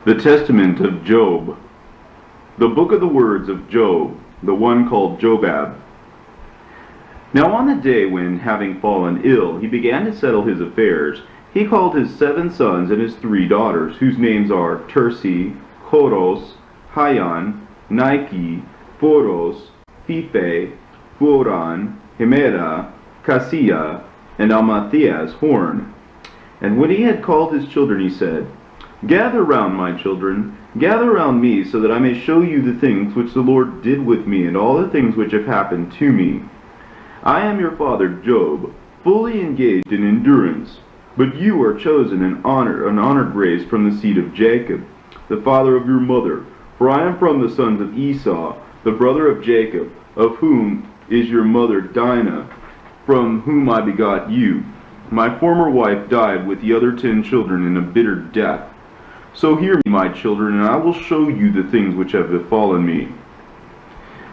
The Testament of Job. The book of the words of Job, the one called Jobab. Now on the day when, having fallen ill, he began to settle his affairs, he called his 7 sons and his 3 daughters, whose names are Tersi, Choros, Hayan, Nike, Phoros, Phiphe, Phoran, Hemera, Cassia, and Amathias' horn. And when he had called his children, he said, Gather round, my children, gather round me, so that I may show you the things which the Lord did with me, and all the things which have happened to me. I am your father Job, fully engaged in endurance, but you are chosen an honored race from the seed of Jacob, the father of your mother. For I am from the sons of Esau, the brother of Jacob, of whom is your mother Dinah, from whom I begot you. My former wife died with the other 10 children in a bitter death. So hear me, my children, and I will show you the things which have befallen me.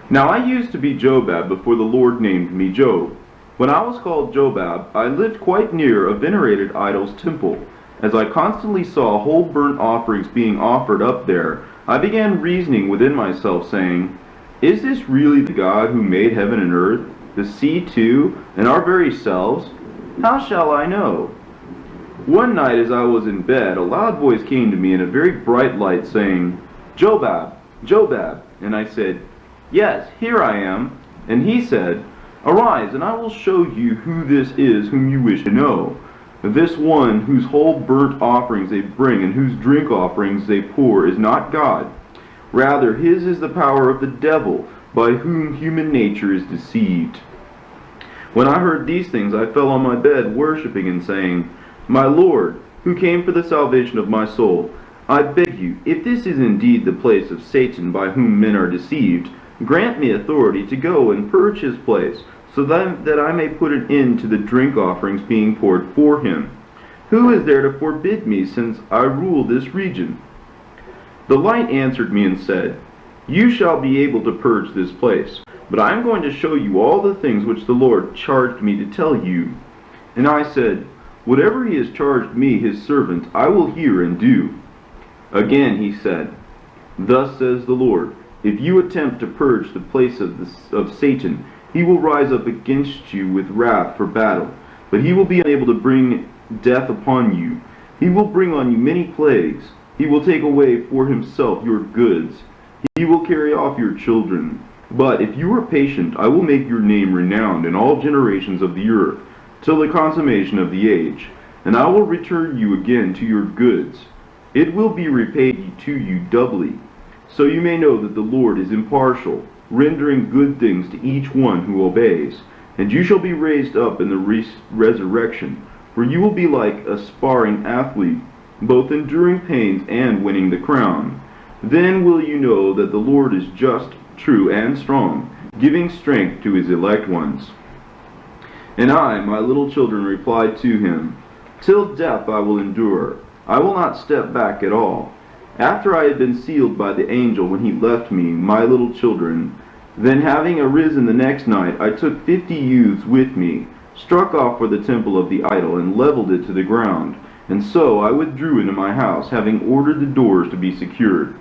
Now I used to be Jobab before the Lord named me Job. When I was called Jobab, I lived quite near a venerated idol's temple. As I constantly saw whole burnt offerings being offered up there, I began reasoning within myself, saying, Is this really the God who made heaven and earth, the sea too, and our very selves? How shall I know? One night as I was in bed, a loud voice came to me in a very bright light, saying, Jobab, Jobab. And I said, Yes, here I am. And he said, Arise, and I will show you who this is whom you wish to know. This one whose whole burnt offerings they bring, and whose drink offerings they pour, is not God. Rather, his is the power of the devil, by whom human nature is deceived. When I heard these things, I fell on my bed, worshipping and saying, My Lord, who came for the salvation of my soul, I beg you, if this is indeed the place of Satan by whom men are deceived, grant me authority to go and purge his place, so that I may put an end to the drink offerings being poured for him. Who is there to forbid me, since I rule this region? The light answered me and said, You shall be able to purge this place, but I am going to show you all the things which the Lord charged me to tell you. And I said, Whatever he has charged me, his servant, I will hear and do. Again he said, Thus says the Lord, if you attempt to purge the place of Satan, he will rise up against you with wrath for battle, but he will be unable to bring death upon you. He will bring on you many plagues. He will take away for himself your goods. He will carry off your children. But if you are patient, I will make your name renowned in all generations of the earth, till the consummation of the age, and I will return you again to your goods. It will be repaid to you doubly, so you may know that the Lord is impartial, rendering good things to each one who obeys. And you shall be raised up in the resurrection, for you will be like a sparring athlete, both enduring pains and winning the crown. Then will you know that the Lord is just, true, and strong, giving strength to his elect ones. And I, my little children, replied to him, Till death I will endure. I will not step back at all. After I had been sealed by the angel when he left me, my little children, then having arisen the next night, I took 50 youths with me, struck off for the temple of the idol, and leveled it to the ground. And so I withdrew into my house, having ordered the doors to be secured.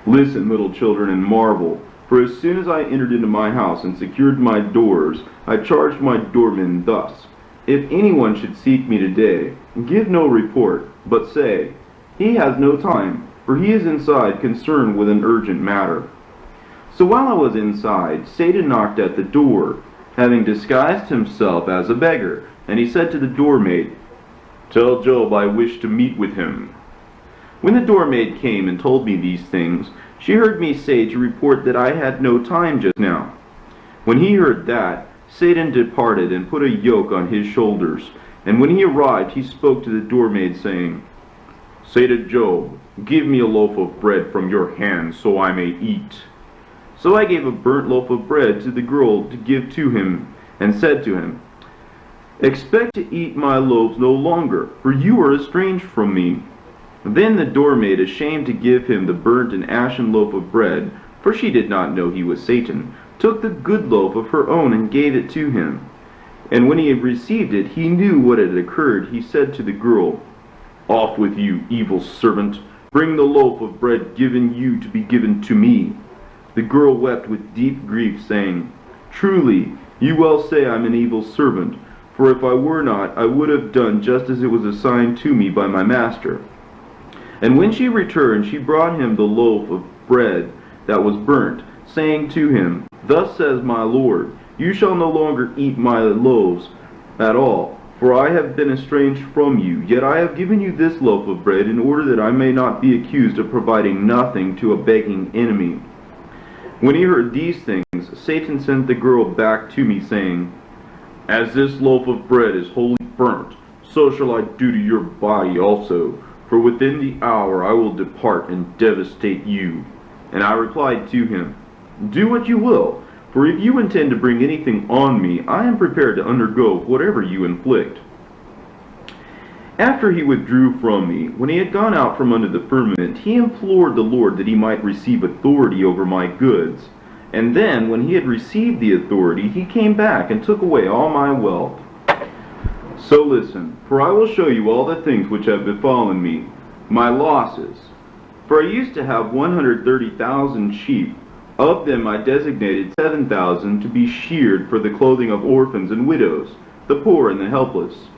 Listen, little children, and marvel. For as soon as I entered into my house and secured my doors, I charged my doormen thus, If anyone should seek me today, give no report, but say, He has no time, for he is inside concerned with an urgent matter. So while I was inside, Satan knocked at the door, having disguised himself as a beggar, and he said to the doormaid, Tell Job I wish to meet with him. When the doormaid came and told me these things, she heard me say to report that I had no time just now. When he heard that, Satan departed and put a yoke on his shoulders. And when he arrived, he spoke to the doormaid, saying, Say to Job, Give me a loaf of bread from your hand, so I may eat. So I gave a burnt loaf of bread to the girl to give to him, and said to him, Expect to eat my loaves no longer, for you are estranged from me. Then the doormaid, ashamed to give him the burnt and ashen loaf of bread, for she did not know he was Satan, took the good loaf of her own and gave it to him. And when he had received it, he knew what had occurred. He said to the girl, Off with you, evil servant, Bring the loaf of bread given you to be given to me." The girl wept with deep grief, saying, "Truly, you well say I am an evil servant, for if I were not, I would have done just as it was assigned to me by my master." And when she returned, she brought him the loaf of bread that was burnt, saying to him, "Thus says my Lord, you shall no longer eat my loaves at all, for I have been estranged from you, yet I have given you this loaf of bread in order that I may not be accused of providing nothing to a begging enemy." When he heard these things, Satan sent the girl back to me, saying, "As this loaf of bread is wholly burnt, so shall I do to your body also, for within the hour I will depart and devastate you." And I replied to him, "Do what you will, for if you intend to bring anything on me, I am prepared to undergo whatever you inflict." After he withdrew from me, when he had gone out from under the firmament, he implored the Lord that he might receive authority over my goods. And then, when he had received the authority, he came back and took away all my wealth. So listen, for I will show you all the things which have befallen me, my losses. For I used to have 130,000 sheep. Of them I designated 7,000 to be sheared for the clothing of orphans and widows, the poor and the helpless.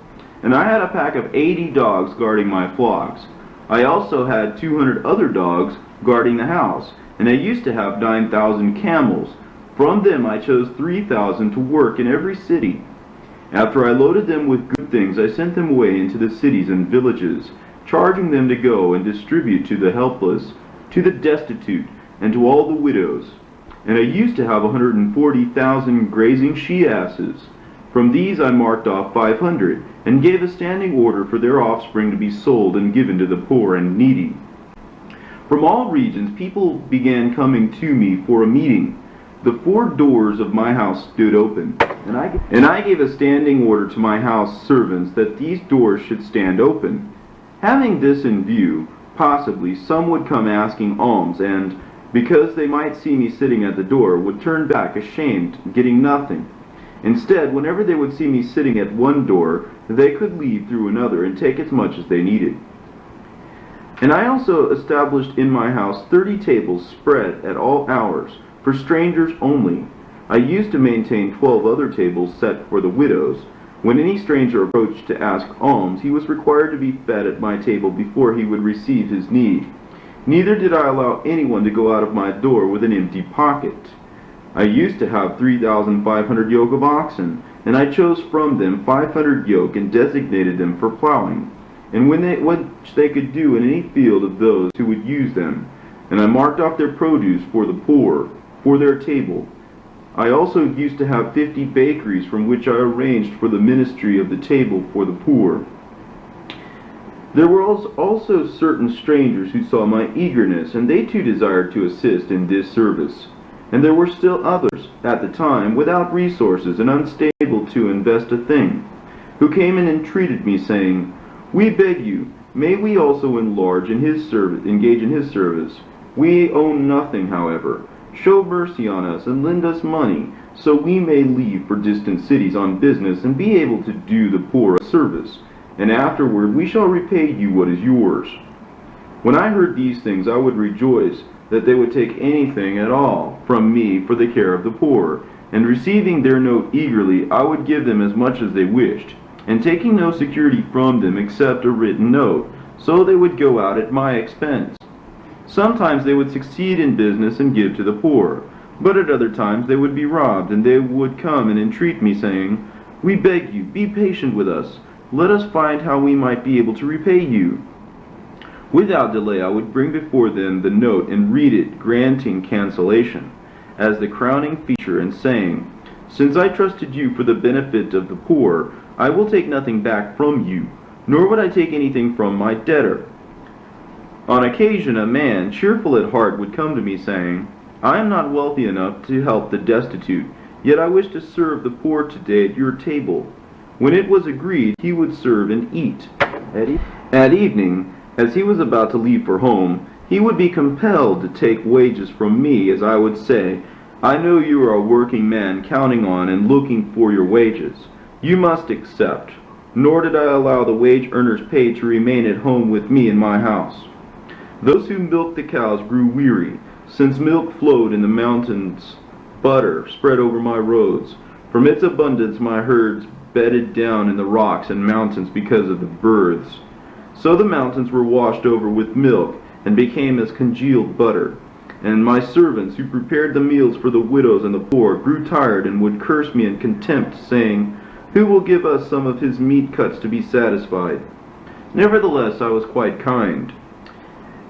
And I had a pack of 80 dogs guarding my flocks. I also had 200 other dogs guarding the house, and I used to have 9,000 camels. From them I chose 3,000 to work in every city. After I loaded them with good things, I sent them away into the cities and villages, charging them to go and distribute to the helpless, to the destitute, and to all the widows. And I used to have 140,000 grazing she-asses. From these I marked off 500, and gave a standing order for their offspring to be sold and given to the poor and needy. From all regions people began coming to me for a meeting. The 4 doors of my house stood open, and I gave a standing order to my house servants that these doors should stand open. Having this in view, possibly some would come asking alms, and, because they might see me sitting at the door, would turn back ashamed, getting nothing. Instead, whenever they would see me sitting at one door, they could leave through another and take as much as they needed. And I also established in my house 30 tables spread at all hours, for strangers only. I used to maintain 12 other tables set for the widows. When any stranger approached to ask alms, he was required to be fed at my table before he would receive his need. Neither did I allow anyone to go out of my door with an empty pocket. I used to have 3,500 yoke of oxen, and I chose from them 500 yoke and designated them for plowing, and which they could do in any field of those who would use them. And I marked off their produce for the poor, for their table. I also used to have 50 bakeries from which I arranged for the ministry of the table for the poor. There were also certain strangers who saw my eagerness, and they too desired to assist in this service. And there were still others, at the time, without resources and unstable to invest a thing, who came and entreated me, saying, "We beg you, may we also engage in his service. We own nothing, however. Show mercy on us and lend us money, so we may leave for distant cities on business and be able to do the poor a service, and afterward we shall repay you what is yours." When I heard these things, I would rejoice that they would take anything at all from me for the care of the poor, and receiving their note eagerly, I would give them as much as they wished, and taking no security from them except a written note, so they would go out at my expense. Sometimes they would succeed in business and give to the poor, but at other times they would be robbed, and they would come and entreat me, saying, "We beg you, be patient with us. Let us find how we might be able to repay you." Without delay I would bring before them the note and read it, granting cancellation as the crowning feature, and saying, "Since I trusted you for the benefit of the poor, I will take nothing back from you, nor would I take anything from my debtor." On occasion a man, cheerful at heart, would come to me, saying, "I am not wealthy enough to help the destitute, yet I wish to serve the poor today at your table." When it was agreed, he would serve and eat. At evening, as he was about to leave for home, he would be compelled to take wages from me, as I would say, "I know you are a working man counting on and looking for your wages. You must accept." Nor did I allow the wage earner's pay to remain at home with me in my house. Those who milked the cows grew weary, since milk flowed in the mountains. Butter spread over my roads. From its abundance my herds bedded down in the rocks and mountains because of the birds. So the mountains were washed over with milk, and became as congealed butter. And my servants, who prepared the meals for the widows and the poor, grew tired and would curse me in contempt, saying, Who will give us some of his meat cuts to be satisfied? Nevertheless I was quite kind.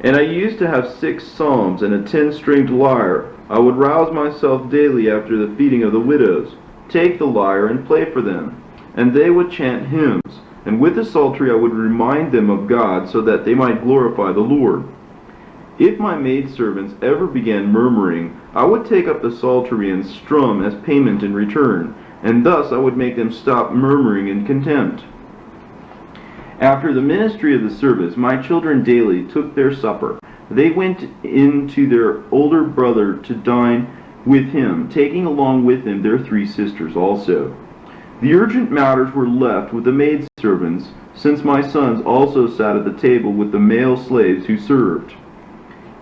And I used to have 6 psalms and a 10-stringed lyre. I would rouse myself daily after the feeding of the widows, take the lyre and play for them. And they would chant hymns, and with the psaltery I would remind them of God, so that they might glorify the Lord. If my maidservants ever began murmuring, I would take up the psaltery and strum as payment in return, and thus I would make them stop murmuring in contempt. After the ministry of the service, my children daily took their supper. They went in to their older brother to dine with him, taking along with them their 3 sisters also. The urgent matters were left with the maidservants, since my sons also sat at the table with the male slaves who served.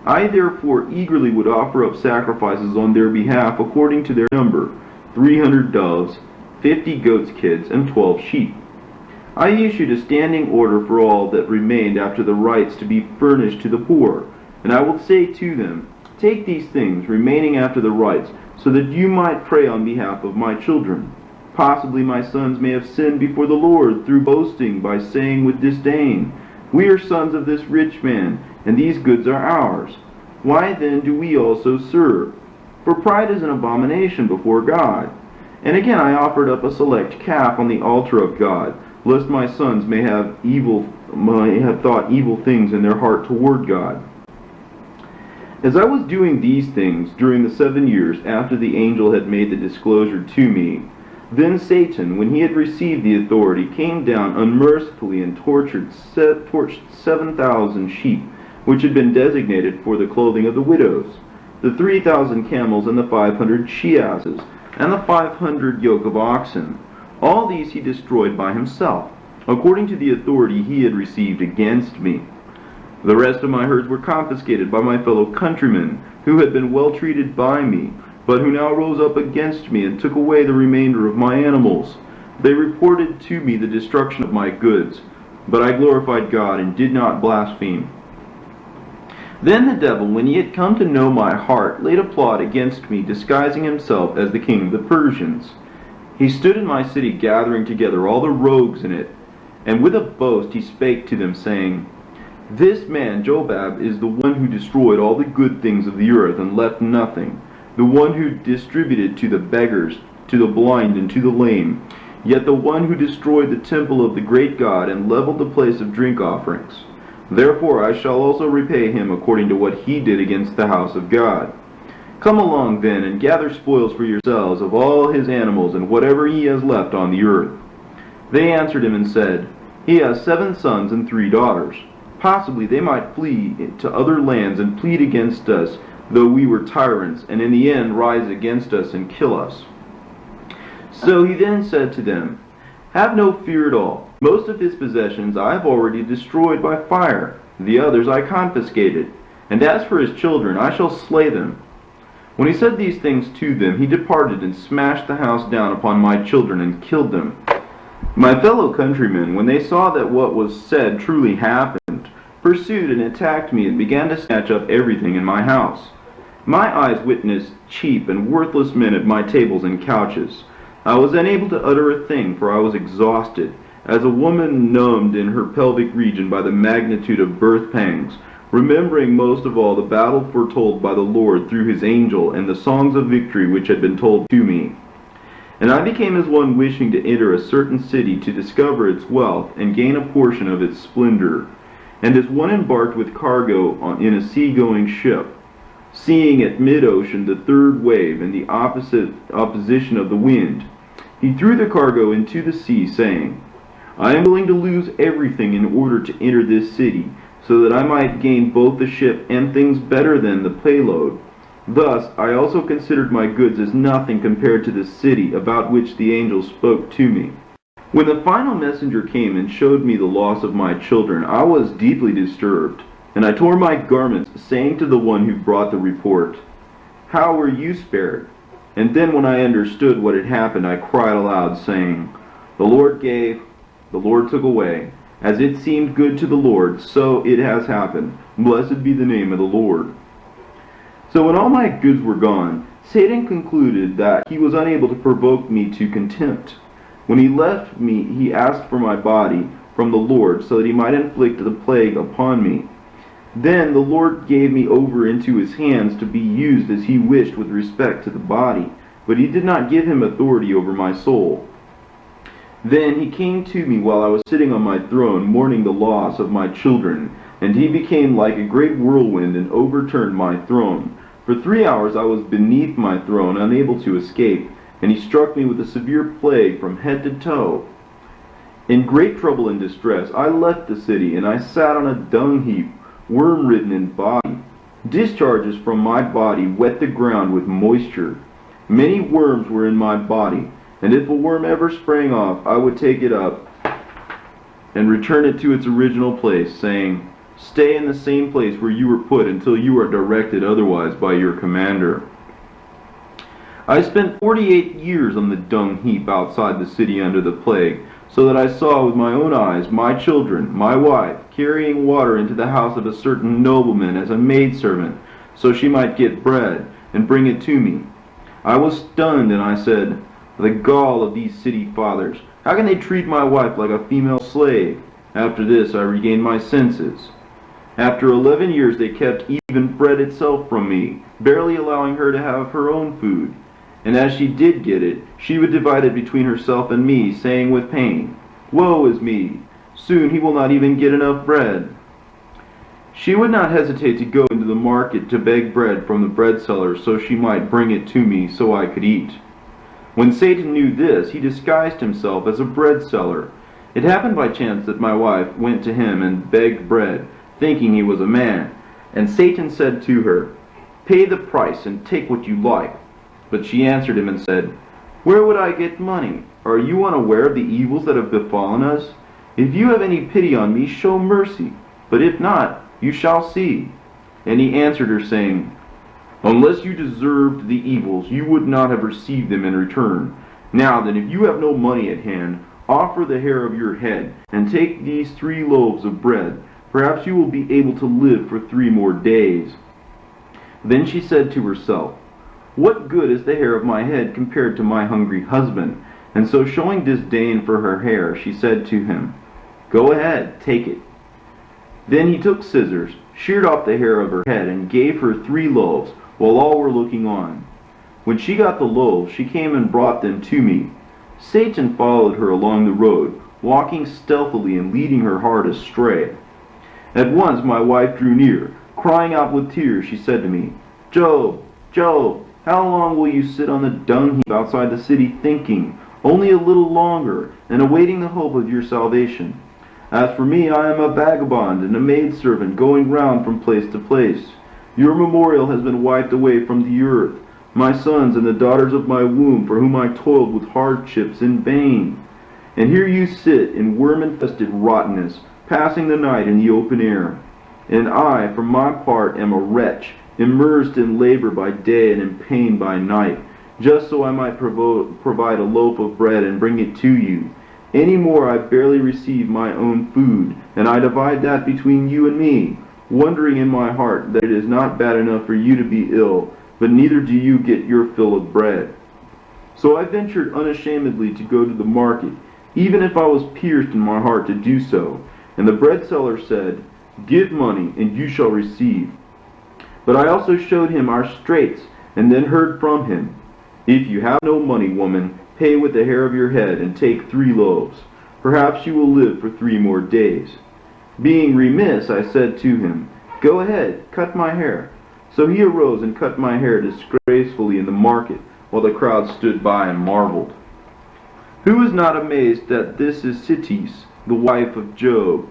I therefore eagerly would offer up sacrifices on their behalf according to their number, 300 doves, 50 goats' kids, and 12 sheep. I issued a standing order for all that remained after the rites to be furnished to the poor, and I will say to them, Take these things remaining after the rites, so that you might pray on behalf of my children. Possibly my sons may have sinned before the Lord through boasting by saying with disdain, We are sons of this rich man, and these goods are ours. Why then do we also serve? For pride is an abomination before God. And again I offered up a select calf on the altar of God, lest my sons may have thought evil things in their heart toward God. As I was doing these things during the 7 years after the angel had made the disclosure to me, then Satan, when he had received the authority, came down unmercifully and torched 7,000 sheep, which had been designated for the clothing of the widows, the 3,000 camels and the 500 she-asses, and the 500 yoke of oxen. All these he destroyed by himself, according to the authority he had received against me. The rest of my herds were confiscated by my fellow countrymen, who had been well treated by me, but who now rose up against me and took away the remainder of my animals. They reported to me the destruction of my goods, but I glorified God and did not blaspheme. Then the devil, when he had come to know my heart, laid a plot against me, disguising himself as the king of the Persians. He stood in my city, gathering together all the rogues in it, and with a boast he spake to them, saying, This man Jobab is the one who destroyed all the good things of the earth and left nothing, the one who distributed to the beggars, to the blind, and to the lame, yet the one who destroyed the temple of the great God and leveled the place of drink offerings. Therefore I shall also repay him according to what he did against the house of God. Come along then, and gather spoils for yourselves of all his animals and whatever he has left on the earth. They answered him and said, He has 7 sons and 3 daughters. Possibly they might flee to other lands and plead against us, though we were tyrants, and in the end rise against us and kill us. So he then said to them, Have no fear at all. Most of his possessions I have already destroyed by fire. The others I confiscated. And as for his children, I shall slay them. When he said these things to them, he departed and smashed the house down upon my children and killed them. My fellow countrymen, when they saw that what was said truly happened, pursued and attacked me and began to snatch up everything in my house. My eyes witnessed cheap and worthless men at my tables and couches. I was unable to utter a thing, for I was exhausted, as a woman numbed in her pelvic region by the magnitude of birth pangs, remembering most of all the battle foretold by the Lord through his angel and the songs of victory which had been told to me. And I became as one wishing to enter a certain city to discover its wealth and gain a portion of its splendor, and as one embarked with cargo in a sea-going ship, seeing at mid-ocean the third wave and the opposition of the wind, he threw the cargo into the sea, saying, I am willing to lose everything in order to enter this city, so that I might gain both the ship and things better than the payload. Thus I also considered my goods as nothing compared to the city about which the angel spoke to me. When the final messenger came and showed me the loss of my children, I was deeply disturbed, And I tore my garments, saying to the one who brought the report, "How were you spared?" And then when I understood what had happened, I cried aloud, saying, "The Lord gave, the Lord took away. As it seemed good to the Lord, so it has happened. Blessed be the name of the Lord." So when all my goods were gone, Satan concluded that he was unable to provoke me to contempt. When he left me, he asked for my body from the Lord, so that he might inflict the plague upon me. Then the Lord gave me over into his hands to be used as he wished with respect to the body, but he did not give him authority over my soul. Then he came to me while I was sitting on my throne, mourning the loss of my children, and he became like a great whirlwind and overturned my throne. For 3 hours I was beneath my throne, unable to escape, and he struck me with a severe plague from head to toe. In great trouble and distress, I left the city, and I sat on a dung heap, worm-ridden in body. Discharges from my body wet the ground with moisture. Many worms were in my body, and if a worm ever sprang off, I would take it up and return it to its original place, saying, "Stay in the same place where you were put until you are directed otherwise by your commander." I spent 48 years on the dung heap outside the city under the plague, so that I saw with my own eyes my children, my wife, carrying water into the house of a certain nobleman as a maidservant, so she might get bread and bring it to me. I was stunned, and I said, "The gall of these city fathers! How can they treat my wife like a female slave?" After this I regained my senses. After 11 years they kept even bread itself from me, barely allowing her to have her own food. And as she did get it, she would divide it between herself and me, saying with pain, "Woe is me! Soon he will not even get enough bread." She would not hesitate to go into the market to beg bread from the bread seller so she might bring it to me so I could eat. When Satan knew this, he disguised himself as a bread seller. It happened by chance that my wife went to him and begged bread, thinking he was a man. And Satan said to her, "Pay the price and take what you like." But she answered him and said, "Where would I get money? Are you unaware of the evils that have befallen us? If you have any pity on me, show mercy. But if not, you shall see." And he answered her, saying, "Unless you deserved the evils, you would not have received them in return. Now then, if you have no money at hand, offer the hair of your head, and take these 3 loaves of bread. Perhaps you will be able to live for 3 more days." Then she said to herself, "What good is the hair of my head compared to my hungry husband?" And so, showing disdain for her hair, she said to him, "Go ahead, take it." Then he took scissors, sheared off the hair of her head, and gave her 3 loaves, while all were looking on. When she got the loaves, she came and brought them to me. Satan followed her along the road, walking stealthily and leading her heart astray. At once my wife drew near. Crying out with tears, she said to me, "Job, Job, how long will you sit on the dung heap outside the city thinking, only a little longer, and awaiting the hope of your salvation? As for me, I am a vagabond and a maidservant going round from place to place. Your memorial has been wiped away from the earth, my sons and the daughters of my womb, for whom I toiled with hardships in vain. And here you sit in worm-infested rottenness, passing the night in the open air. And I, for my part, am a wretch, immersed in labor by day and in pain by night, just so I might provide a loaf of bread and bring it to you. Any more I barely receive my own food, and I divide that between you and me, wondering in my heart that it is not bad enough for you to be ill, but neither do you get your fill of bread. So I ventured unashamedly to go to the market, even if I was pierced in my heart to do so. And the bread seller said, 'Give money, and you shall receive.' But I also showed him our straits, and then heard from him, 'If you have no money, woman, pay with the hair of your head, and take 3 loaves. Perhaps you will live for 3 more days.' Being remiss, I said to him, 'Go ahead, cut my hair.' So he arose and cut my hair disgracefully in the market, while the crowd stood by and marveled. Who is not amazed that this is Citis, the wife of Job,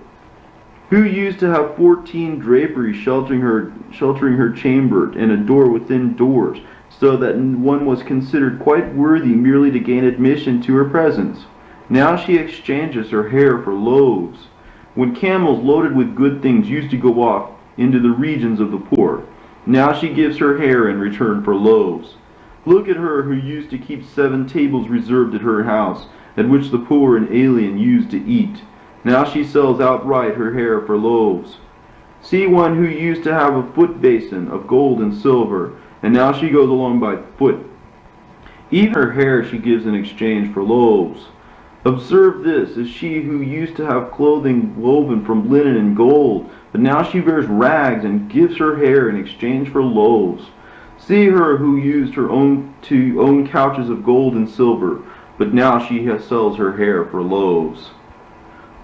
who used to have 14 draperies sheltering her chamber and a door within doors, so that one was considered quite worthy merely to gain admission to her presence. Now she exchanges her hair for loaves. When camels loaded with good things used to go off into the regions of the poor. Now she gives her hair in return for loaves. Look at her who used to keep 7 tables reserved at her house, at which the poor and alien used to eat. Now she sells outright her hair for loaves. See one who used to have a foot basin of gold and silver, and now she goes along by foot. Even her hair she gives in exchange for loaves. Observe this, is she who used to have clothing woven from linen and gold, but now she wears rags and gives her hair in exchange for loaves. See her who used her own to own couches of gold and silver, but now she sells her hair for loaves.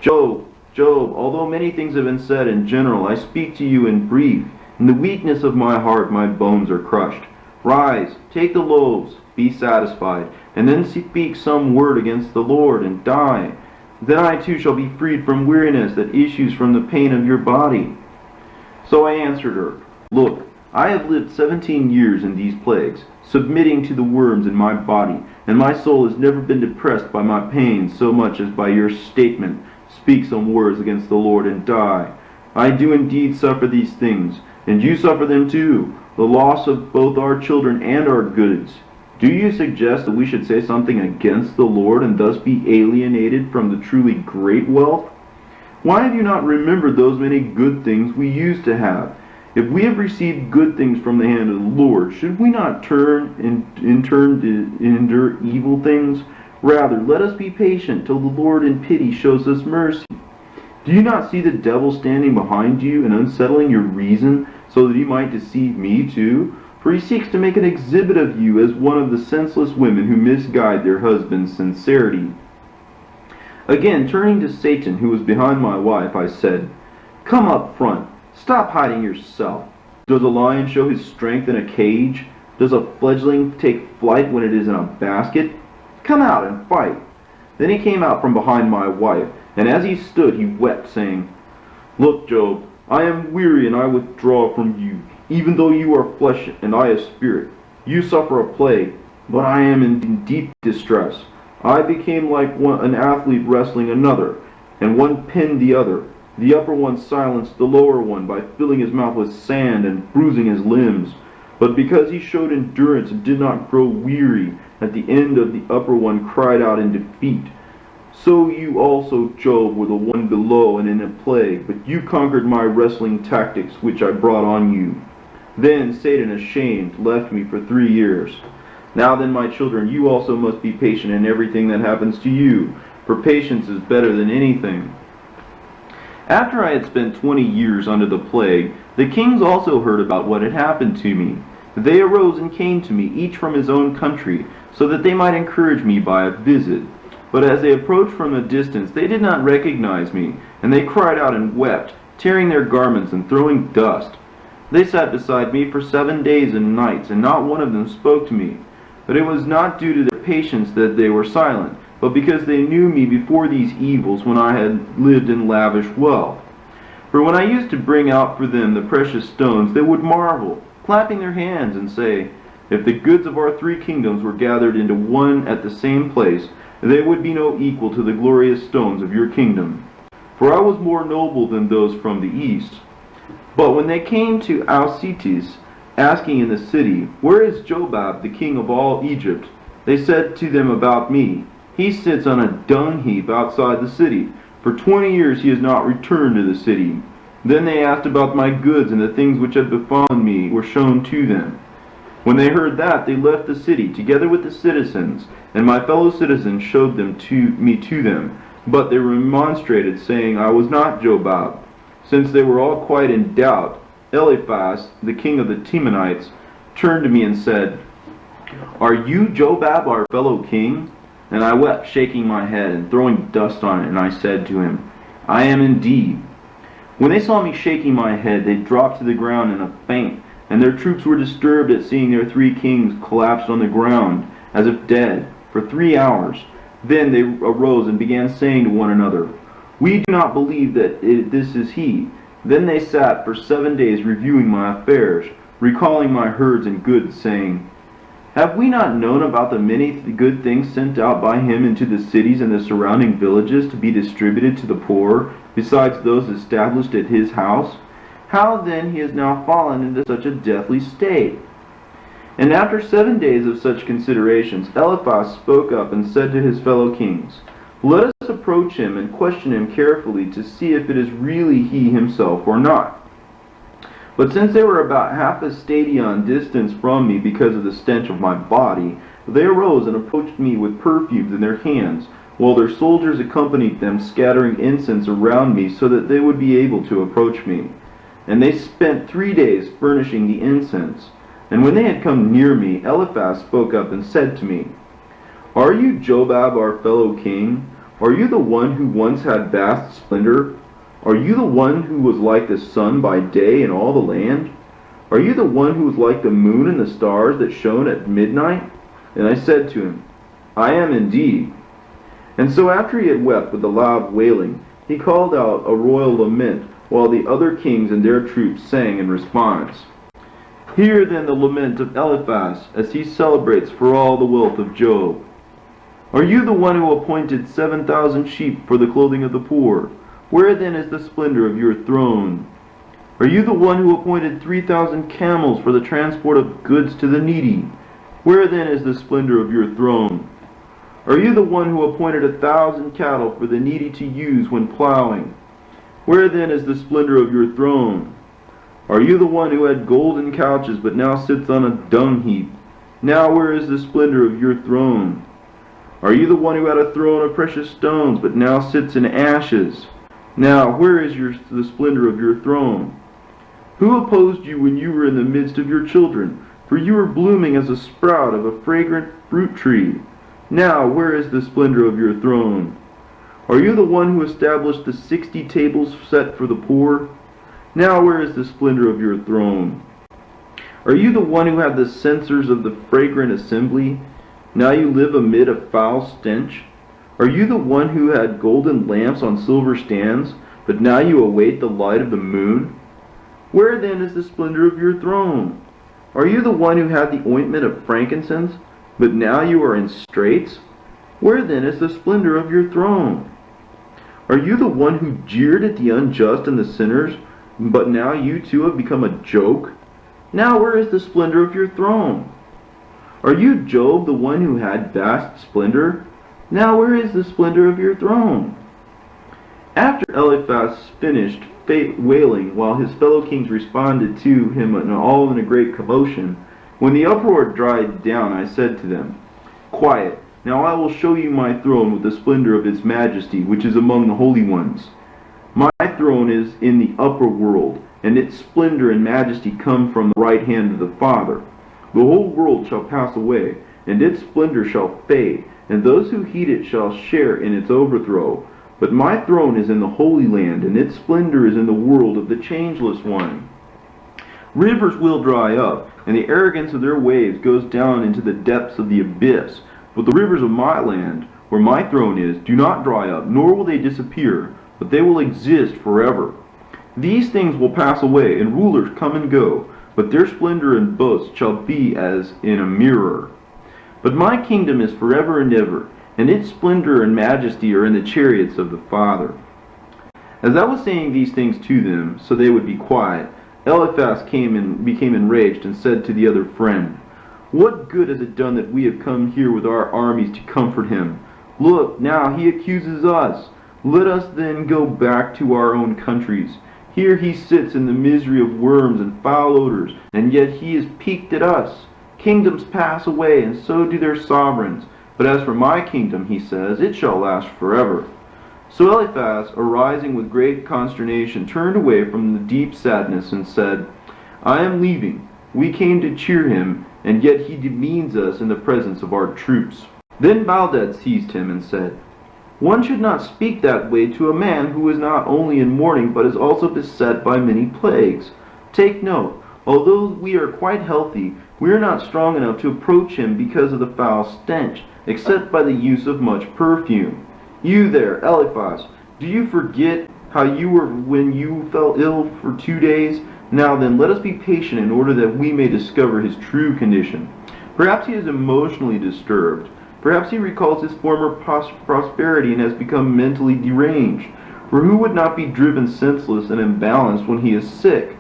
Job, although many things have been said in general, I speak to you in brief. In the weakness of my heart my bones are crushed. Rise, take the loaves, be satisfied, and then speak some word against the Lord, and die. Then I too shall be freed from weariness that issues from the pain of your body. So I answered her, Look, I have lived 17 years in these plagues, submitting to the worms in my body, and my soul has never been depressed by my pains so much as by your statement, Speak some words against the Lord, and die. I do indeed suffer these things, and you suffer them too, the loss of both our children and our goods. Do you suggest that we should say something against the Lord and thus be alienated from the truly great wealth? Why have you not remembered those many good things we used to have? If we have received good things from the hand of the Lord, should we not turn in turn to endure evil things? Rather, let us be patient till the Lord in pity shows us mercy. Do you not see the devil standing behind you and unsettling your reason, so that he might deceive me too? For he seeks to make an exhibit of you as one of the senseless women who misguide their husband's sincerity. Again, turning to Satan, who was behind my wife, I said, Come up front. Stop hiding yourself. Does a lion show his strength in a cage? Does a fledgling take flight when it is in a basket? Come out and fight. Then he came out from behind my wife, and as he stood he wept, saying, Look, Job, I am weary and I withdraw from you. Even though you are flesh and I a spirit, you suffer a plague, but I am in deep distress. I became like an athlete wrestling another, and one pinned the other. The upper one silenced the lower one by filling his mouth with sand and bruising his limbs. But because he showed endurance and did not grow weary, at the end of the upper one cried out in defeat. So you also, Job, were the one below and in a plague, but you conquered my wrestling tactics which I brought on you. Then Satan, ashamed, left me for 3 years. Now then, my children, you also must be patient in everything that happens to you, for patience is better than anything. After I had spent 20 years under the plague, the kings also heard about what had happened to me. They arose and came to me, each from his own country, so that they might encourage me by a visit. But as they approached from a distance, they did not recognize me, and they cried out and wept, tearing their garments and throwing dust. They sat beside me for 7 days and nights, and not one of them spoke to me. But it was not due to their patience that they were silent, but because they knew me before these evils when I had lived in lavish wealth. For when I used to bring out for them the precious stones, they would marvel, clapping their hands, and say, If the goods of our 3 kingdoms were gathered into one at the same place, they would be no equal to the glorious stones of your kingdom. For I was more noble than those from the east. But when they came to Alcetis, asking in the city, Where is Jobab, the king of all Egypt? They said to them about me, He sits on a dung heap outside the city. For 20 years he has not returned to the city. Then they asked about my goods, and the things which had befallen me were shown to them. When they heard that, they left the city, together with the citizens, and my fellow citizens showed me to them. But they remonstrated, saying, I was not Jobab. Since they were all quite in doubt, Eliphaz, the king of the Temanites, turned to me and said, Are you Jobab, our fellow king? And I wept, shaking my head and throwing dust on it, and I said to him, I am indeed. When they saw me shaking my head, they dropped to the ground in a faint, and their troops were disturbed at seeing their 3 kings collapsed on the ground, as if dead, for 3 hours. Then they arose and began saying to one another, We do not believe that this is he. Then they sat for 7 days reviewing my affairs, recalling my herds and goods, saying, Have we not known about the many good things sent out by him into the cities and the surrounding villages to be distributed to the poor, besides those established at his house? How then he has now fallen into such a deathly state? And after 7 days of such considerations, Eliphaz spoke up and said to his fellow kings, Let us approach him and question him carefully to see if it is really he himself or not. But since they were about half a stadion distance from me because of the stench of my body, they arose and approached me with perfumes in their hands, while their soldiers accompanied them, scattering incense around me so that they would be able to approach me. And they spent 3 days furnishing the incense. And when they had come near me, Eliphaz spoke up and said to me, Are you Jobab, our fellow king? Are you the one who once had vast splendor? Are you the one who was like the sun by day in all the land? Are you the one who was like the moon and the stars that shone at midnight? And I said to him, I am indeed. And so after he had wept with a loud wailing, he called out a royal lament, while the other kings and their troops sang in response. Hear then the lament of Eliphaz as he celebrates for all the wealth of Job. Are you the one who appointed 7,000 sheep for the clothing of the poor? Where then is the splendor of your throne? Are you the one who appointed 3,000 camels for the transport of goods to the needy? Where then is the splendor of your throne? Are you the one who appointed 1,000 cattle for the needy to use when plowing? Where then is the splendor of your throne? Are you the one who had golden couches but now sits on a dung heap? Now where is the splendor of your throne? Are you the one who had a throne of precious stones but now sits in ashes? Now where is the splendor of your throne? Who opposed you when you were in the midst of your children? For you were blooming as a sprout of a fragrant fruit tree. Now where is the splendor of your throne? Are you the one who established the 60 tables set for the poor? Now where is the splendor of your throne? Are you the one who had the censers of the fragrant assembly? Now you live amid a foul stench? Are you the one who had golden lamps on silver stands, but now you await the light of the moon? Where then is the splendor of your throne? Are you the one who had the ointment of frankincense, but now you are in straits? Where then is the splendor of your throne? Are you the one who jeered at the unjust and the sinners, but now you too have become a joke? Now where is the splendor of your throne? Are you Job, the one who had vast splendor? Now where is the splendor of your throne? After Eliphaz finished wailing, while his fellow kings responded to him all in a great commotion, when the uproar died down, I said to them, Quiet, now I will show you my throne with the splendor of its majesty, which is among the holy ones. My throne is in the upper world, and its splendor and majesty come from the right hand of the Father. The whole world shall pass away, and its splendor shall fade, and those who heed it shall share in its overthrow. But my throne is in the Holy Land, and its splendor is in the world of the Changeless One. Rivers will dry up, and the arrogance of their waves goes down into the depths of the abyss. But the rivers of my land, where my throne is, do not dry up, nor will they disappear, but they will exist forever. These things will pass away, and rulers come and go, but their splendor and boast shall be as in a mirror. But my kingdom is forever and ever, and its splendor and majesty are in the chariots of the Father. As I was saying these things to them, so they would be quiet, Eliphaz became enraged and said to the other friend, What good has it done that we have come here with our armies to comfort him? Look, now he accuses us. Let us then go back to our own countries. Here he sits in the misery of worms and foul odors, and yet he is piqued at us. Kingdoms pass away, and so do their sovereigns. But as for my kingdom, he says, it shall last forever. So Eliphaz, arising with great consternation, turned away from the deep sadness and said, I am leaving. We came to cheer him, and yet he demeans us in the presence of our troops. Then Baldad seized him and said, One should not speak that way to a man who is not only in mourning, but is also beset by many plagues. Take note, although we are quite healthy, we are not strong enough to approach him because of the foul stench, except by the use of much perfume. You there, Eliphaz, do you forget how you were when you fell ill for 2 days? Now then, let us be patient in order that we may discover his true condition. Perhaps he is emotionally disturbed. Perhaps he recalls his former prosperity and has become mentally deranged. For who would not be driven senseless and imbalanced when he is sick?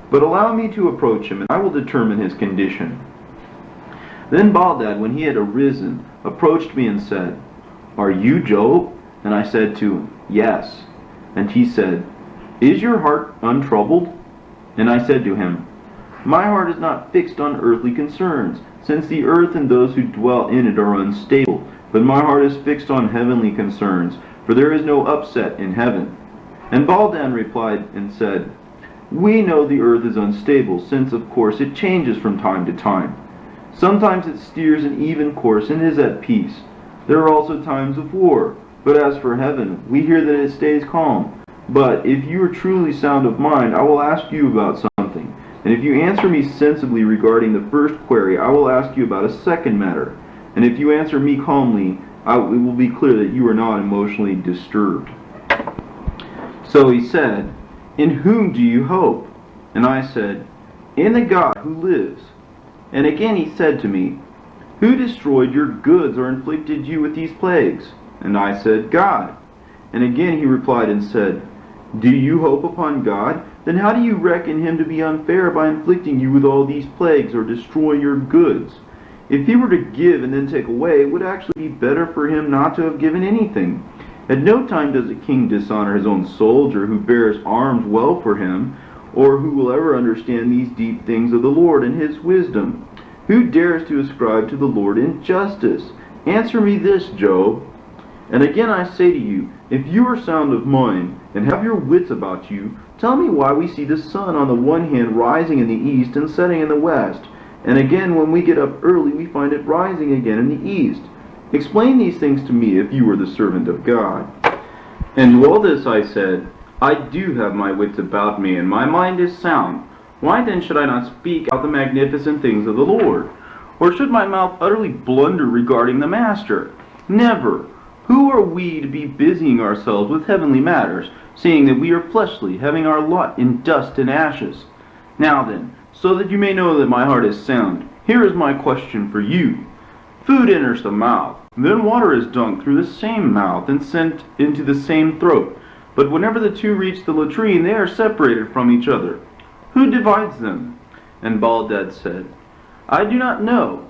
But allow me to approach him, and I will determine his condition." Then Baldad, when he had arisen, approached me and said, "Are you Job?" And I said to him, "Yes." And he said, "Is your heart untroubled?" And I said to him, "My heart is not fixed on earthly concerns, since the earth and those who dwell in it are unstable. But my heart is fixed on heavenly concerns, for there is no upset in heaven." And Baldad replied and said, "We know the earth is unstable, since of course it changes from time to time. Sometimes it steers an even course and is at peace. There are also times of war. But as for heaven, we hear that it stays calm. But if you are truly sound of mind, I will ask you about something. And if you answer me sensibly regarding the first query, I will ask you about a second matter. And if you answer me calmly, it will be clear that you are not emotionally disturbed." So he said, "In whom do you hope?" And I said, "In the God who lives." And again he said to me, "Who destroyed your goods or inflicted you with these plagues?" And I said, "God." And again he replied and said, "Do you hope upon God? Then how do you reckon him to be unfair by inflicting you with all these plagues or destroying your goods? If he were to give and then take away, it would actually be better for him not to have given anything. At no time does a king dishonor his own soldier who bears arms well for him, or who will ever understand these deep things of the Lord and his wisdom. Who dares to ascribe to the Lord injustice? Answer me this, Job. And again I say to you, if you are sound of mind and have your wits about you, tell me why we see the sun on the one hand rising in the east and setting in the west, and again when we get up early we find it rising again in the east. Explain these things to me if you are the servant of God. And to all this I said, I do have my wits about me, and my mind is sound. Why then should I not speak out the magnificent things of the Lord? Or should my mouth utterly blunder regarding the Master? Never. Who are we to be busying ourselves with heavenly matters, seeing that we are fleshly, having our lot in dust and ashes? Now then, so that you may know that my heart is sound, here is my question for you. Food enters the mouth, then water is drunk through the same mouth and sent into the same throat. But whenever the two reach the latrine, they are separated from each other. Who divides them? And Baldad said, I do not know.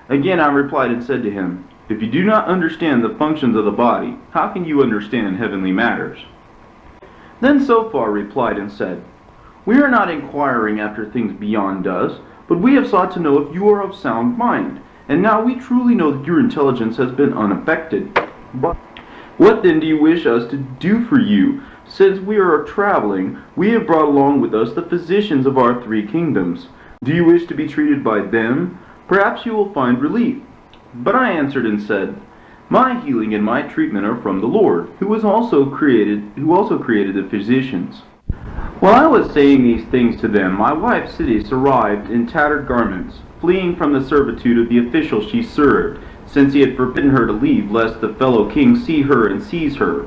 Again I replied and said to him, if you do not understand the functions of the body, how can you understand heavenly matters? Then Sophar replied and said, we are not inquiring after things beyond us, but we have sought to know if you are of sound mind. And now we truly know that your intelligence has been unaffected. But what then do you wish us to do for you? Since we are traveling, we have brought along with us the physicians of our 3 kingdoms. Do you wish to be treated by them? Perhaps you will find relief. But I answered and said, my healing and my treatment are from the Lord, who also created the physicians. While I was saying these things to them, my wife Sidis arrived in tattered garments, fleeing from the servitude of the official she served, since he had forbidden her to leave, lest the fellow king see her and seize her.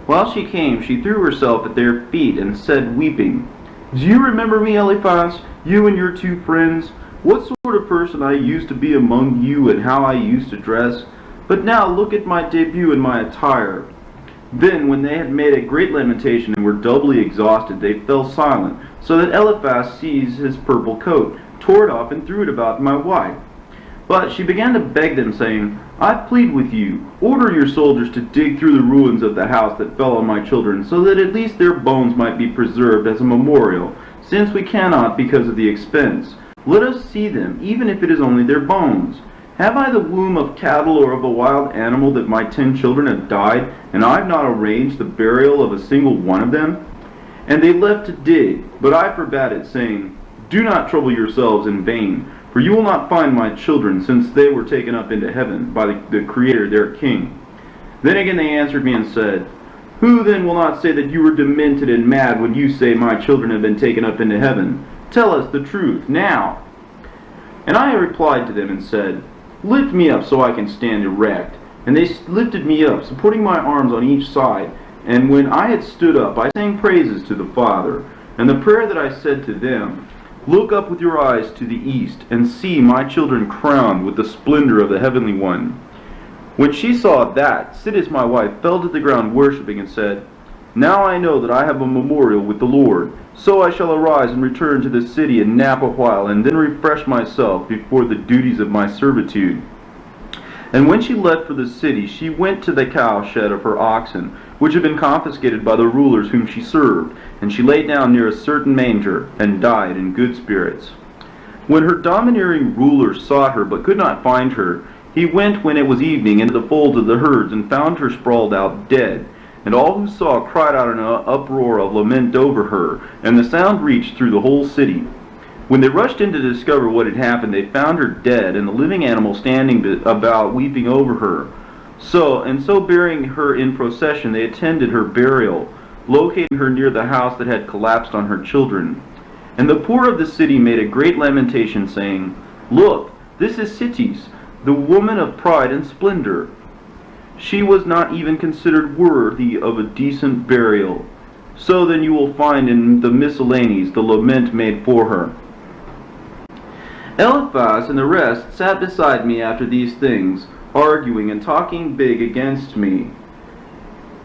While she came, she threw herself at their feet and said, weeping, do you remember me, Eliphaz, you and your 2 friends? What sort of person I used to be among you and how I used to dress? But now look at my debut and my attire. Then, when they had made a great lamentation and were doubly exhausted, they fell silent, so that Eliphaz seized his purple coat, tore it off, and threw it about my wife. But she began to beg them, saying, I plead with you, order your soldiers to dig through the ruins of the house that fell on my children, so that at least their bones might be preserved as a memorial, since we cannot because of the expense. Let us see them, even if it is only their bones. Have I the womb of cattle or of a wild animal that my 10 children have died, and I have not arranged the burial of a single one of them? And they left to dig, but I forbade it, saying, do not trouble yourselves in vain, for you will not find my children, since they were taken up into heaven by the Creator their King. Then again they answered me and said, who then will not say that you were demented and mad when you say my children have been taken up into heaven? Tell us the truth now. And I replied to them and said, lift me up so I can stand erect. And they lifted me up, supporting my arms on each side. And when I had stood up, I sang praises to the Father. And the prayer that I said to them, look up with your eyes to the east, and see my children crowned with the splendor of the Heavenly One. When she saw that, Sidis my wife fell to the ground worshipping and said, Now I know that I have a memorial with the Lord. So I shall arise and return to the city and nap a while, and then refresh myself before the duties of my servitude." And when she left for the city, she went to the cowshed of her oxen, which had been confiscated by the rulers whom she served, and she lay down near a certain manger, and died in good spirits. When her domineering rulers sought her, but could not find her, he went when it was evening into the fold of the herds, and found her sprawled out dead. And all who saw cried out in an uproar of lament over her, and the sound reached through the whole city. When they rushed in to discover what had happened, they found her dead, and the living animals standing about weeping over her. So bearing her in procession, they attended her burial, locating her near the house that had collapsed on her children. And the poor of the city made a great lamentation, saying, "Look, this is Cities, the woman of pride and splendor. She was not even considered worthy of a decent burial." So then you will find in the miscellanies the lament made for her. Eliphaz and the rest sat beside me after these things, arguing and talking big against me,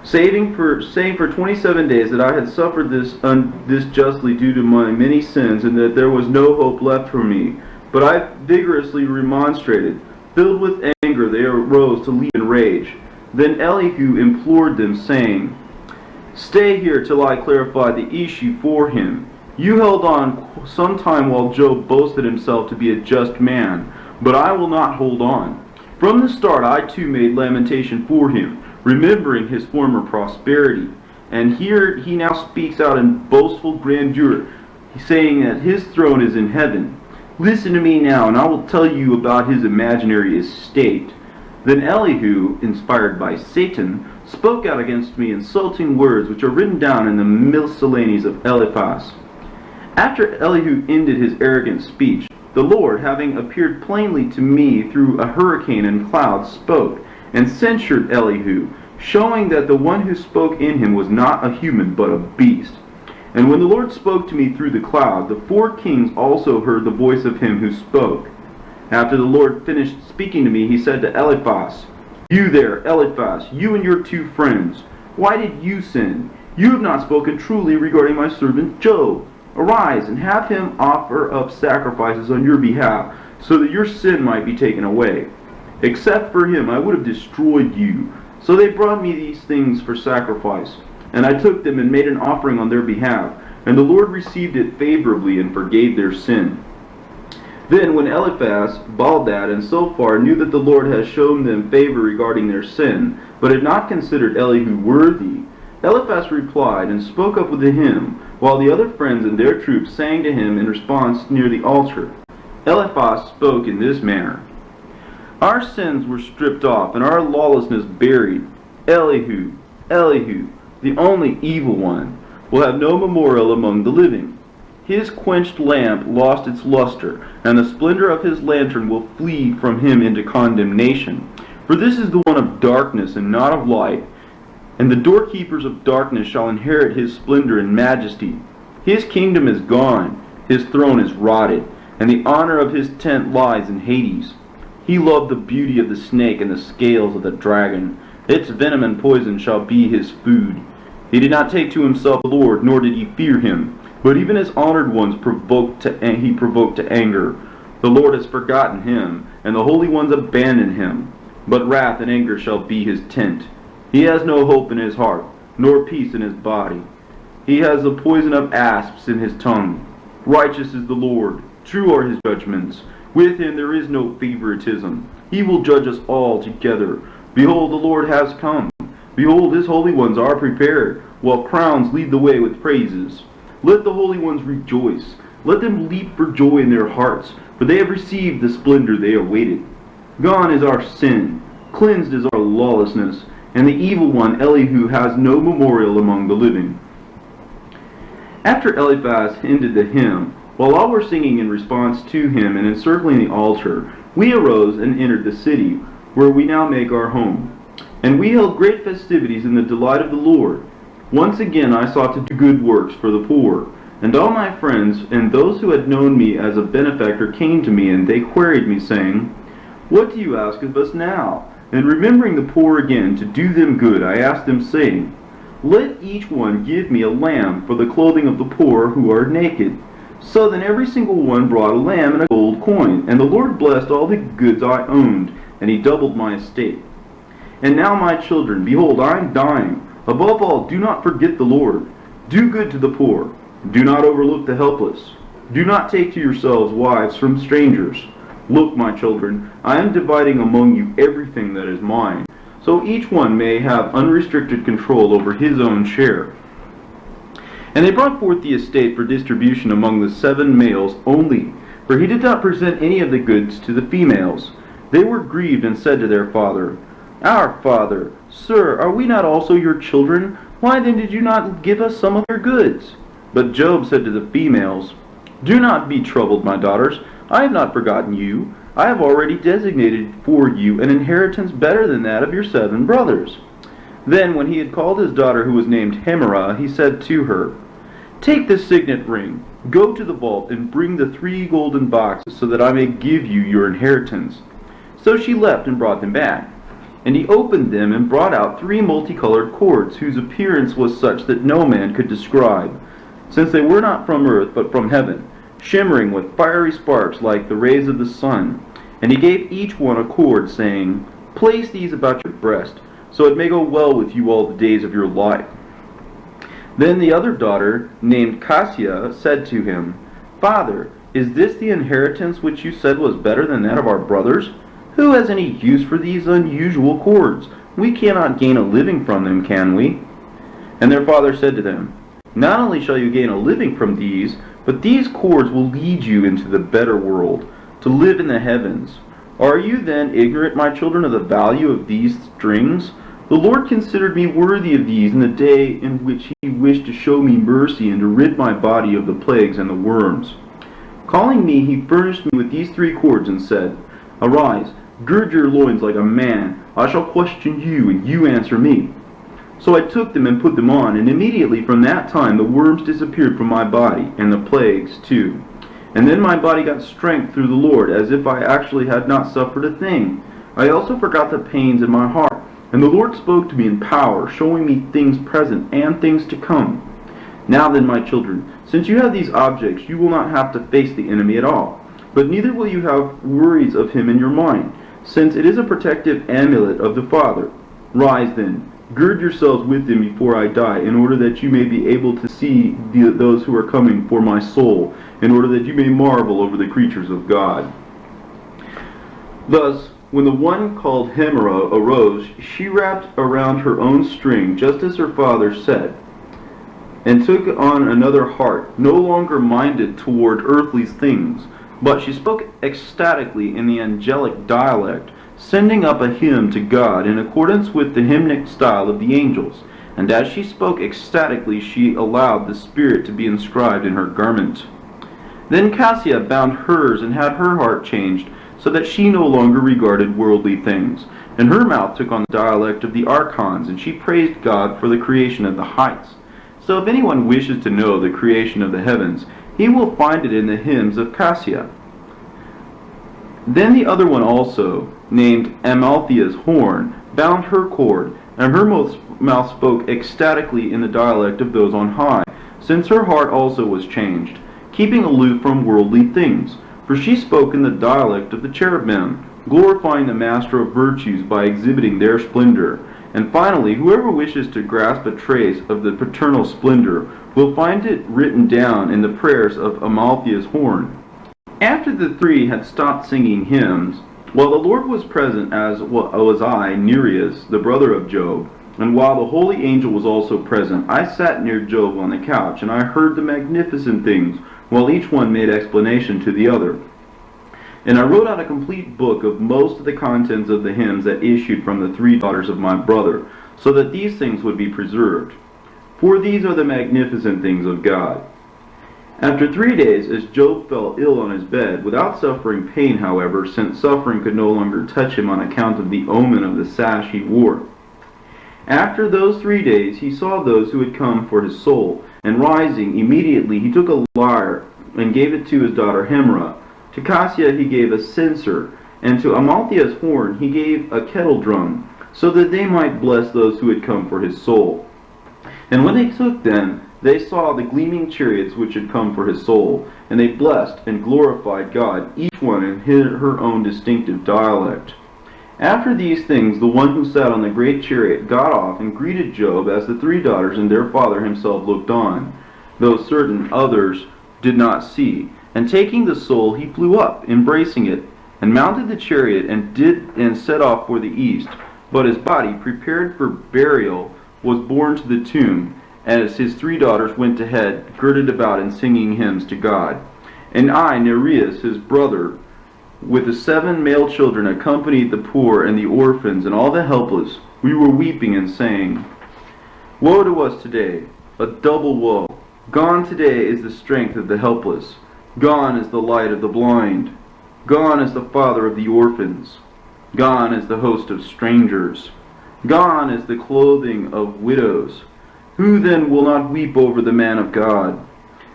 saying for 27 days that I had suffered this justly due to my many sins, and that there was no hope left for me. But I vigorously remonstrated. Filled with anger, they arose to leave in rage. Then Elihu implored them, saying, "Stay here till I clarify the issue for him. You held on some time while Job boasted himself to be a just man, but I will not hold on. From the start I too made lamentation for him, remembering his former prosperity. And here he now speaks out in boastful grandeur, saying that his throne is in heaven. Listen to me now, and I will tell you about his imaginary estate." Then Elihu, inspired by Satan, spoke out against me insulting words which are written down in the miscellanies of Eliphaz. After Elihu ended his arrogant speech, the Lord, having appeared plainly to me through a hurricane and clouds, spoke, and censured Elihu, showing that the one who spoke in him was not a human but a beast. And when the Lord spoke to me through the cloud, the 4 kings also heard the voice of him who spoke. After the Lord finished speaking to me, he said to Eliphaz, "You there, Eliphaz, you and your 2 friends, why did you sin? You have not spoken truly regarding my servant Job. Arise and have him offer up sacrifices on your behalf, so that your sin might be taken away. Except for him, I would have destroyed you." So they brought me these things for sacrifice, and I took them and made an offering on their behalf, and the Lord received it favorably and forgave their sin. Then when Eliphaz, Baldad, and Zophar knew that the Lord had shown them favor regarding their sin, but had not considered Elihu worthy, Eliphaz replied and spoke up with a hymn, while the other friends and their troops sang to him in response near the altar. Eliphaz spoke in this manner: "Our sins were stripped off, and our lawlessness buried. Elihu, Elihu, the only evil one, will have no memorial among the living. His quenched lamp lost its luster, and the splendor of his lantern will flee from him into condemnation. For this is the one of darkness and not of light, and the doorkeepers of darkness shall inherit his splendor and majesty. His kingdom is gone, his throne is rotted, and the honor of his tent lies in Hades. He loved the beauty of the snake and the scales of the dragon. Its venom and poison shall be his food. He did not take to himself the Lord, nor did he fear him. But even his honored ones he provoked to anger. The Lord has forgotten him, and the holy ones abandoned him. But wrath and anger shall be his tent. He has no hope in his heart, nor peace in his body. He has the poison of asps in his tongue. Righteous is the Lord, true are his judgments. With him there is no favoritism. He will judge us all together. Behold, the Lord has come. Behold, his holy ones are prepared, while crowns lead the way with praises. Let the holy ones rejoice. Let them leap for joy in their hearts, for they have received the splendor they awaited. Gone is our sin, cleansed is our lawlessness, and the evil one Elihu has no memorial among the living." After Eliphaz ended the hymn, while all were singing in response to him and encircling the altar, we arose and entered the city, where we now make our home. And we held great festivities in the delight of the Lord. Once again I sought to do good works for the poor, and all my friends and those who had known me as a benefactor came to me, and they queried me, saying, "What do you ask of us now?" And remembering the poor again, to do them good, I asked them, saying, Let each one give me a lamb for the clothing of the poor who are naked. So then every single one brought a lamb and a gold coin, and the Lord blessed all the goods I owned, and he doubled my estate. And now, my children, behold, I am dying. Above all, do not forget the Lord. Do good to the poor. Do not overlook the helpless. Do not take to yourselves wives from strangers. Look, my children, I am dividing among you everything that is mine, so each one may have unrestricted control over his own share. And they brought forth the estate for distribution among the 7 males only, for he did not present any of the goods to the females. They were grieved and said to their father, Our father, sir, are we not also your children? Why then did you not give us some of your goods? But Job said to the females, Do not be troubled, my daughters. I have not forgotten you. I have already designated for you an inheritance better than that of your 7 brothers. Then, when he had called his daughter, who was named Hemorah, he said to her, Take the signet ring, go to the vault, and bring the 3 golden boxes, so that I may give you your inheritance. So she left and brought them back. And he opened them and brought out 3 multicolored cords, whose appearance was such that no man could describe, since they were not from earth, but from heaven, shimmering with fiery sparks like the rays of the sun. And he gave each one a cord, saying, Place these about your breast, so it may go well with you all the days of your life. Then the other daughter, named Cassia, said to him, Father, is this the inheritance which you said was better than that of our brothers? Who has any use for these unusual cords? We cannot gain a living from them, can we? And their father said to them, Not only shall you gain a living from these, but these cords will lead you into the better world, to live in the heavens. Are you then ignorant, my children, of the value of these strings? The Lord considered me worthy of these in the day in which he wished to show me mercy and to rid my body of the plagues and the worms. Calling me, he furnished me with these 3 cords and said, Arise, gird your loins like a man. I shall question you, and you answer me. So I took them and put them on, and immediately from that time the worms disappeared from my body, and the plagues too. And then my body got strength through the Lord, as if I actually had not suffered a thing. I also forgot the pains in my heart, and the Lord spoke to me in power, showing me things present and things to come. Now then, my children, since you have these objects, you will not have to face the enemy at all, but neither will you have worries of him in your mind, since it is a protective amulet of the Father. Rise then, gird yourselves with him before I die, in order that you may be able to see those who are coming for my soul, in order that you may marvel over the creatures of God. Thus, when the one called Hemorah arose, she wrapped around her own string, just as her father said, and took on another heart, no longer minded toward earthly things, but she spoke ecstatically in the angelic dialect, sending up a hymn to God in accordance with the hymnic style of the angels. And as she spoke ecstatically, she allowed the Spirit to be inscribed in her garment. Then Cassia bound hers and had her heart changed, so that she no longer regarded worldly things. And her mouth took on the dialect of the archons, and she praised God for the creation of the heights. So if anyone wishes to know the creation of the heavens, he will find it in the hymns of Cassia. Then the other one also, named Amalthea's horn, bound her cord, and her mouth spoke ecstatically in the dialect of those on high, since her heart also was changed, keeping aloof from worldly things. For she spoke in the dialect of the cherubim, glorifying the Master of virtues by exhibiting their splendor. And finally, whoever wishes to grasp a trace of the paternal splendor will find it written down in the prayers of Amalthea's horn. After the 3 had stopped singing hymns, while the Lord was present, as was I, Nereus, the brother of Job, and while the holy angel was also present, I sat near Job on the couch, and I heard the magnificent things, while each one made explanation to the other. And I wrote out a complete book of most of the contents of the hymns that issued from the 3 daughters of my brother, so that these things would be preserved. For these are the magnificent things of God. After 3 days, as Job fell ill on his bed, without suffering pain, however, since suffering could no longer touch him on account of the omen of the sash he wore. After those 3 days, he saw those who had come for his soul, and rising, immediately he took a lyre and gave it to his daughter Hemorah. To Cassia he gave a censer, and to Amalthea's horn he gave a kettle drum, so that they might bless those who had come for his soul. And when they took them, they saw the gleaming chariots which had come for his soul, and they blessed and glorified God, each one in her own distinctive dialect. After these things, the one who sat on the great chariot got off and greeted Job as the three daughters and their father himself looked on, though certain others did not see. And taking the soul, he flew up, embracing it, and mounted the chariot and set off for the east. But his body, prepared for burial, was borne to the tomb, as his three daughters went ahead, girded about and singing hymns to God. And I, Nereus, his brother, with the 7 male children, accompanied the poor and the orphans and all the helpless. We were weeping and saying, Woe to us today, a double woe. Gone today is the strength of the helpless. Gone is the light of the blind. Gone is the father of the orphans. Gone is the host of strangers. Gone is the clothing of widows. Who then will not weep over the man of God?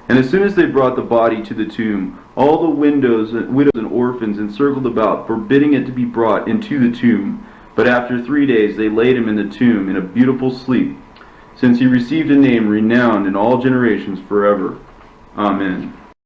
And as soon as they brought the body to the tomb, all the widows and orphans encircled about, forbidding it to be brought into the tomb. But after 3 days they laid him in the tomb in a beautiful sleep, since he received a name renowned in all generations forever. Amen.